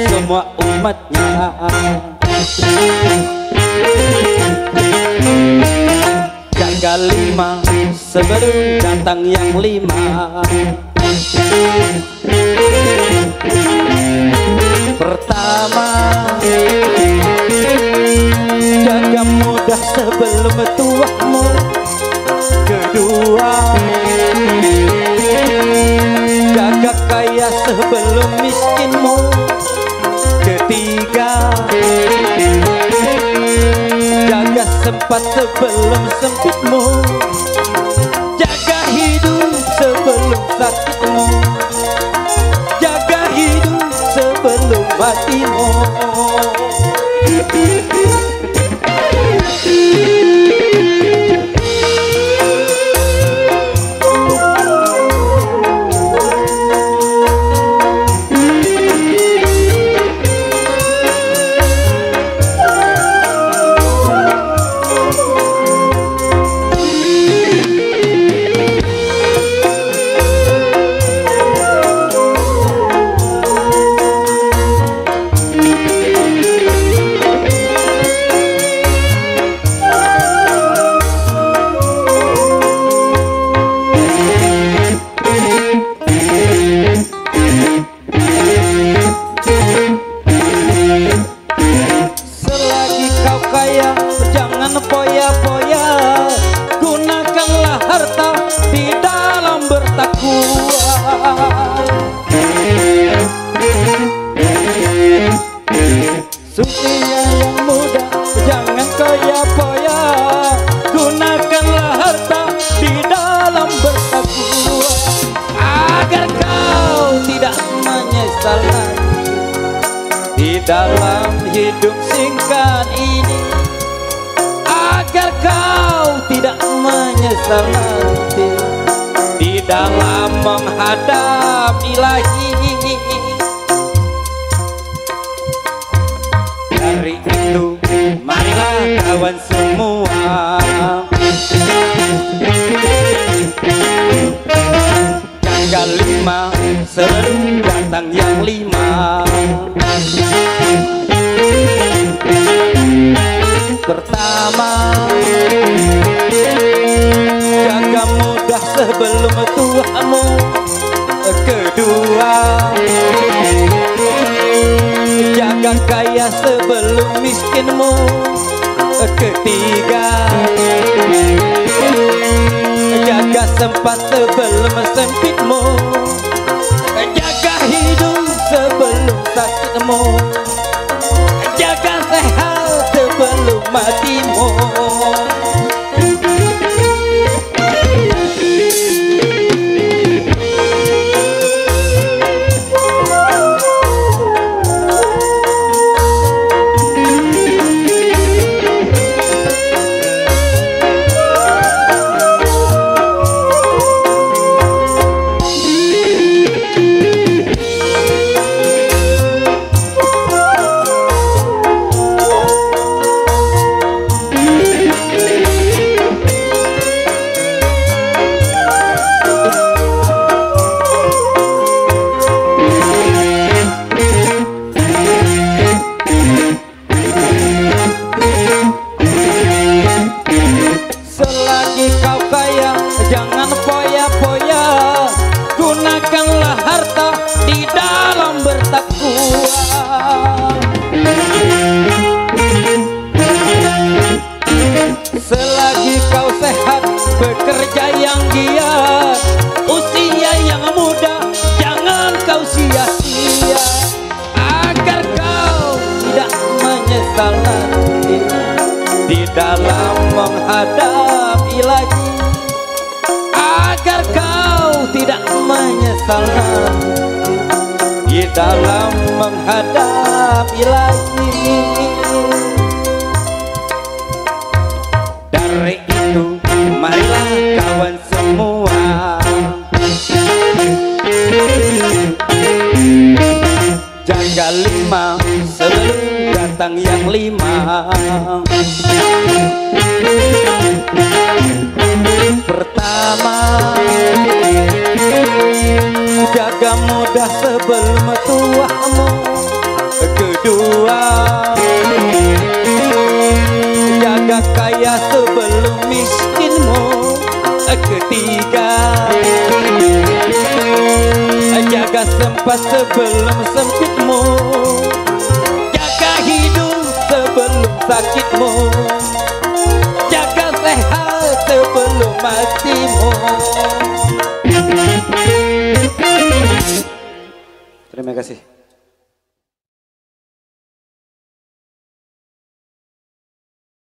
semua umatnya. Jaga 5 sebelum datang yang 5. Pertama, jaga muda sebelum tuamu. Kedua, jaga kaya sebelum miskinmu. Ketiga, jaga sempat sebelum sempitmu. Jaga hidup sebelum sakitmu. Jaga hidup sebelum matimu. Jangan poya-poya, gunakanlah harta di dalam bertakwa. Supaya yang muda jangan poya-poya, gunakanlah harta di dalam bertakwa, agar kau tidak menyesal di dalam hidup singkat ini. Agar kau tidak menyesal nanti di dalam menghadap Ilahi. Dari itu marilah kawan semua, jaga 5 sebelum datang yang 5. Pertama, jaga muda sebelum tuamu. Kedua, jaga kaya sebelum miskinmu. Ketiga, jaga sempat sebelum sempitmu. Jaga hidup sebelum sakitmu. Jaga sehat sebelum matimu. Jangan poya-poya, gunakanlah harta di dalam bertakwa. Selagi kau sehat, bekerja yang giat, usia yang muda jangan kau sia-sia, agar kau tidak menyesal nanti di dalam menghadap Ilahi. Agar kau tidak menyesal nanti di dalam menghadap Ilahi. Dari itu marilah kawan semua, jaga 5 sebelum datang yang 5. Pertama, jaga muda sebelum tuamu. tiga. Jaga sempat sebelum sempitmu, jaga hidup sebelum sakitmu.